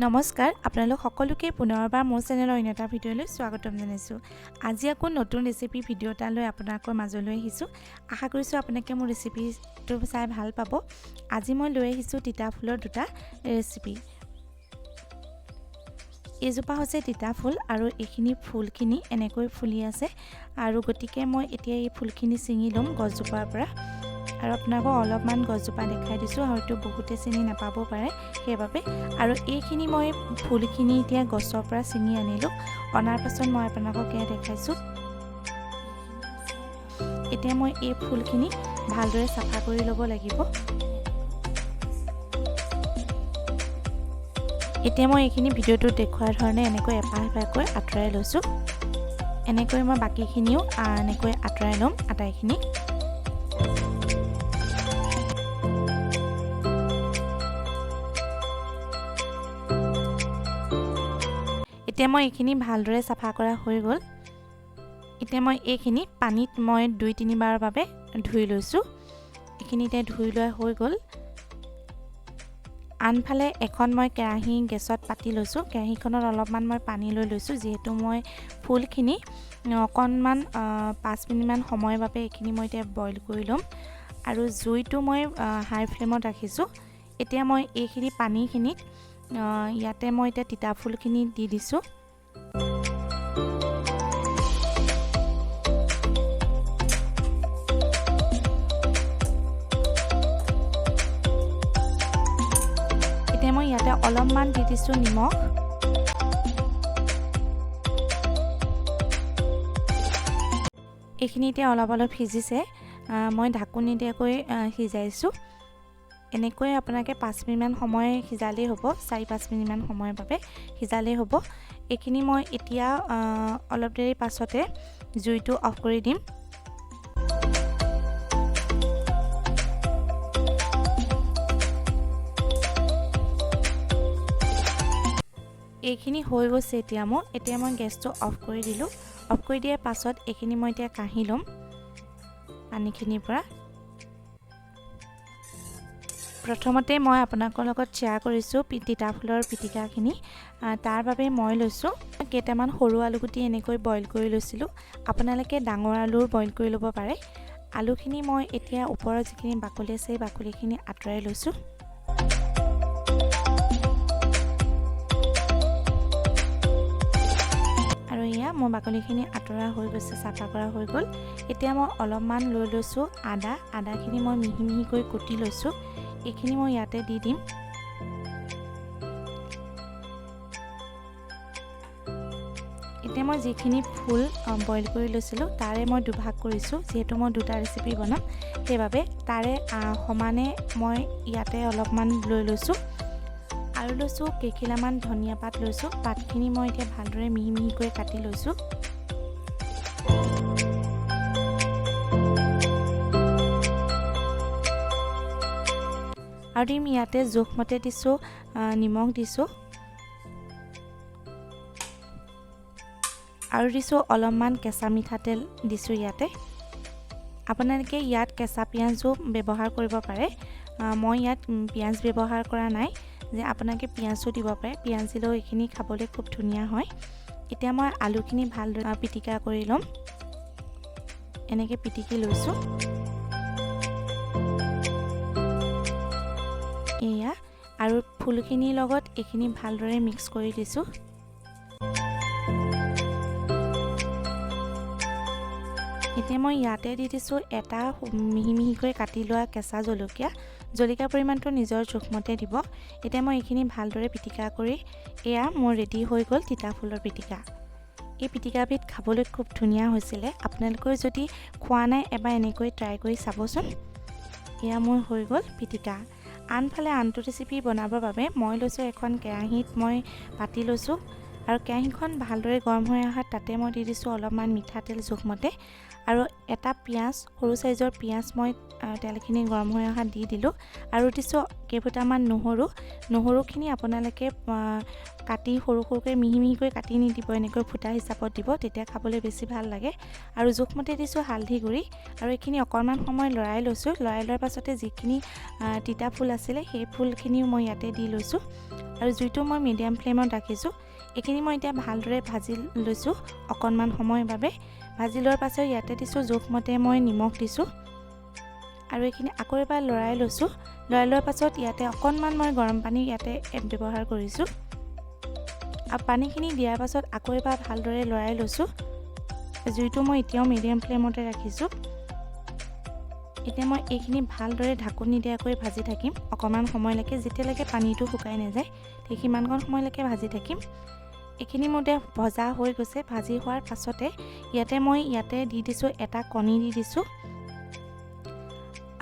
নমস্কাৰ আপোনালোক সকলোকে পুনৰবাৰ মোৰ চেনেলৰ অন্য ভিডিঅ'লৈ স্বাগতম জনাইছো। আজি আকৌ নতুন ৰেচিপি ভিডিঅ' এটা লৈ আপোনালোকৰ মাজলৈ আহিছো। আশা কৰিছো আপোনালোকে মোৰ ৰেচিপিটো চাই ভাল পাব। আজি মই লৈ আহিছো তিতা ফুলৰ দুটা ৰেচিপি। এজোপা হৈছে তিতা ফুল আৰু এইখিনি ফুলখিনি এনেকৈ ফুলি আছে আৰু গতিকে মই এতিয়া এই ফুলখিনি ছিঙি লম গছজোপাৰ পৰা। আৰু আপোনালোকক অলপমান গছজোপা দেখাই দিছোঁ, হয়তো বহুতে চিনি নাপাব পাৰে সেইবাবে। আৰু এইখিনি মই ফুলখিনি এতিয়া গছৰ পৰা ছিঙি আনিলোঁ। অনাৰ পাছত মই আপোনালোকক এয়া দেখাইছোঁ। এতিয়া মই এই ফুলখিনি ভালদৰে চাফা কৰি ল'ব লাগিব। এতিয়া মই এইখিনি ভিডিঅ'টোত দেখুওৱাৰ ধৰণে এনেকৈ এপাহ এপাহকৈ আঁতৰাই লৈছোঁ। এনেকৈ মই বাকীখিনিও এনেকৈ আঁতৰাই ল'ম আটাইখিনি। এতিয়া মই এইখিনি ভালদৰে চাফা কৰা হৈ গ'ল। এতিয়া মই এইখিনি পানীত মই 2-3 বাৰৰ বাবে ধুই লৈছোঁ। এইখিনি এতিয়া ধুই লোৱা হৈ গ'ল। আনফালে এখন মই কেৰাহী গেছত পাতি লৈছোঁ। কেৰাহীখনত অলপমান মই পানী লৈ লৈছোঁ, যিহেতু মই ফুলখিনি অকণমান 5 মিনিটমান সময়ৰ বাবে এইখিনি মই এতিয়া বইল কৰি ল'ম। আৰু জুইটো মই হাই ফ্লেমত ৰাখিছোঁ। এতিয়া মই এইখিনি পানীখিনিত ইয়াতে মই এতিয়া তিতা ফুলখিনি দি দিছোঁ। এতিয়া মই ইয়াতে অলপমান দি দিছোঁ নিমখ। এইখিনি এতিয়া অলপ সিজিছে। মই ঢাকোন নিদিয়াকৈ সিজাইছোঁ। এনেকৈ আপোনালোকে 5 মিনিটমান সময় সিজালেই হ'ব, 4-5 মিনিটমান সময়ৰ বাবে সিজালেই হ'ব। এইখিনি মই এতিয়া অলপ দেৰি পাছতে জুইটো অফ কৰি দিম। এইখিনি হৈ গৈছে। এতিয়া মই গেছটো অফ কৰি দিলোঁ। অফ কৰি দিয়াৰ পাছত এইখিনি মই এতিয়া কাঢ়ি ল'ম পানীখিনিৰ পৰা। প্ৰথমতে মই আপোনালোকৰ লগত শ্বেয়াৰ কৰিছোঁ তিতা ফুলৰ পিটিকাখিনি। তাৰ বাবে মই লৈছোঁ কেইটামান সৰু আলুগুটি এনেকৈ বইল কৰি লৈছিলোঁ। আপোনালোকে ডাঙৰ আলুৰ বইল কৰি ল'ব পাৰে। আলুখিনি মই এতিয়া ওপৰৰ যিখিনি বাকলি আছে সেই বাকলিখিনি আঁতৰাই লৈছোঁ। আৰু এয়া মোৰ বাকলিখিনি আঁতৰা হৈ গৈছে, চাফা কৰা হৈ গ'ল। এতিয়া মই অলপমান লৈ লৈছোঁ আদাখিনি মই মিহি মিহিকৈ কুটি লৈছোঁ। এইখিনি মই ইয়াতে দি দিম। এতিয়া মই যিখিনি ফুল বইল কৰি লৈছিলোঁ তাৰে মই দুভাগ কৰিছোঁ, যিহেতু মই দুটা ৰেচিপি বনাম সেইবাবে তাৰে সমানে মই ইয়াতে অলপমান লৈ লৈছোঁ। আৰু লৈছোঁ কেইখিলামান ধনিয়া পাত লৈছোঁ। পাতখিনি মই এতিয়া ভালদৰে মিহি মিহিকৈ কাটি লৈছোঁ। আৰু দিম ইয়াতে জোখমতে দিছোঁ নিমখ দিছোঁ। আৰু দিছোঁ অলপমান কেঁচা মিঠাতেল দিছোঁ ইয়াতে। আপোনালোকে ইয়াত কেঁচা পিঁয়াজো ব্যৱহাৰ কৰিব পাৰে। মই ইয়াত পিঁয়াজ ব্যৱহাৰ কৰা নাই, যে আপোনালোকে পিঁয়াজো দিব পাৰে। পিঁয়াজ দিলেও এইখিনি খাবলৈ খুব ধুনীয়া হয়। এতিয়া মই আলুখিনি ভালদৰে পিটিকা কৰি ল'ম। এনেকৈ পিটিকি লৈছোঁ। এয়া আৰু ফুলখিনিৰ লগত এইখিনি ভালদৰে মিক্স কৰি দিছোঁ। এতিয়া মই ইয়াতে দি দিছোঁ এটা মিহি মিহিকৈ কাটি লোৱা কেঁচা জলকীয়া। জলকীয়াৰ পৰিমাণটো নিজৰ জোখমতে দিব। এতিয়া মই এইখিনি ভালদৰে পিটিকা কৰি এয়া মোৰ ৰেডি হৈ গ'ল তিতা ফুলৰ পিটিকা। এই পিটিকাবিধ খাবলৈ খুব ধুনীয়া হৈছিলে। আপোনালোকৰ যদি খোৱা নাই এবাৰ এনেকৈ ট্ৰাই কৰি চাবচোন। এয়া মোৰ হৈ গ'ল পিটিকা। আনফালে আনটো ৰেচিপি বনাবৰ বাবে মই লৈছোঁ এখন কেৰাহীত মই পাতি লৈছোঁ। আৰু কেৰাহীখন ভালদৰে গৰম হৈ অহাত তাতে মই দি দিছোঁ অলপমান মিঠাতেল জোখমতে আৰু এটা পিঁয়াজ সৰু সাইজৰ পিঁয়াজ মই তেলখিনি গৰম হৈ অহাত দি দিলোঁ আৰু দিছোঁ কেইফুটামান নহৰুখিনি আপোনালোকে কাটি সৰু সৰুকৈ মিহি কাটি নিদিব এনেকৈ ফুটা হিচাপত দিব তেতিয়া খাবলৈ বেছি ভাল লাগে আৰু জোখমতে দিছোঁ হালধি গুড়ি আৰু এইখিনি অকণমান সময় লৰাই লৈছোঁ লৰাই লোৱাৰ পাছতে যিখিনি তিতা ফুল আছিলে সেই ফুলখিনিও মই ইয়াতে দি লৈছোঁ আৰু জুইটো মই মিডিয়াম ফ্লেমত ৰাখিছোঁ এইখিনি মই এতিয়া ভালদৰে ভাজি লৈছোঁ অকণমান সময়ৰ বাবে ভাজি লোৱাৰ পাছত ইয়াতে দিছোঁ জোখমতে মই নিমখ দিছোঁ আৰু এইখিনি আকৌ এবাৰ লৰাই লৈছোঁ লৰাই লোৱাৰ পাছত ইয়াতে অকণমান মই গৰম পানী ইয়াতে ব্যৱহাৰ কৰিছোঁ আৰু পানীখিনি দিয়াৰ পাছত আকৌ এবাৰ ভালদৰে লৰাই লৈছোঁ জুইটো মই এতিয়াও মিডিয়াম ফ্লেমতে ৰাখিছোঁ এতিয়া মই এইখিনি ভালদৰে ঢাকোন নিদিয়াকৈ ভাজি থাকিম অকণমান সময়লৈকে যেতিয়ালৈকে পানীটো শুকাই নাযায় ঠিক সিমানকণ সময়লৈকে ভাজি থাকিম এইখিনি মতে ভজা হৈ গৈছে ভাজি হোৱাৰ পাছতে ইয়াতে দি দিছোঁ এটা কণী দি দিছোঁ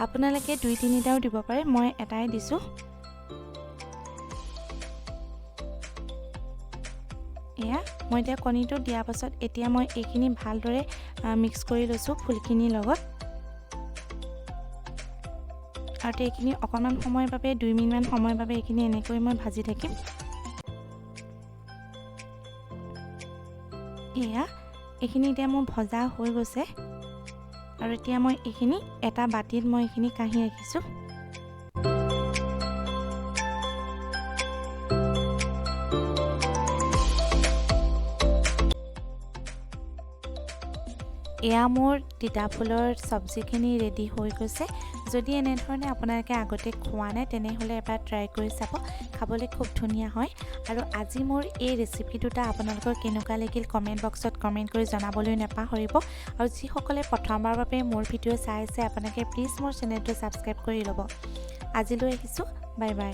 আপোনালোকে 2-3টাও দিব পাৰে মই এটাই দিছোঁ এয়া মই এতিয়া কণীটো দিয়াৰ পাছত এতিয়া মই এইখিনি ভালদৰে মিক্স কৰি লৈছোঁ ফুলখিনিৰ লগত আৰু এইখিনি অকণমান সময়ৰ বাবে 2 মিনিটমান সময়ৰ বাবে এইখিনি এনেকৈ মই ভাজি থাকিম এয়া এইখিনি এতিয়া মোৰ ভজা হৈ গৈছে আৰু এতিয়া মই এইখিনি এটা বাটিত মই এইখিনি কাঢ়ি ৰাখিছোঁ এয়া মোৰ তিতা ফুলৰ চব্জিখিনি ৰেডি হৈ গৈছে যদি এনেধৰণে আপোনালোকে আগতে খোৱা নাই তেনেহ'লে এবাৰ ট্ৰাই কৰি চাব খাবলৈ খুব ধুনীয়া হয় আৰু আজি মোৰ এই ৰেচিপি দুটা আপোনালোকৰ কেনেকুৱা লাগিল কমেণ্ট বক্সত কমেণ্ট কৰি জনাবলৈ নাপাহৰিব আৰু যিসকলে প্ৰথমবাৰৰ বাবে মোৰ ভিডিঅ' চাই আছে আপোনালোকে প্লিজ মোৰ চেনেলটো ছাবস্ক্ৰাইব কৰি ল'ব আজিলৈ আহিছোঁ বাই বাই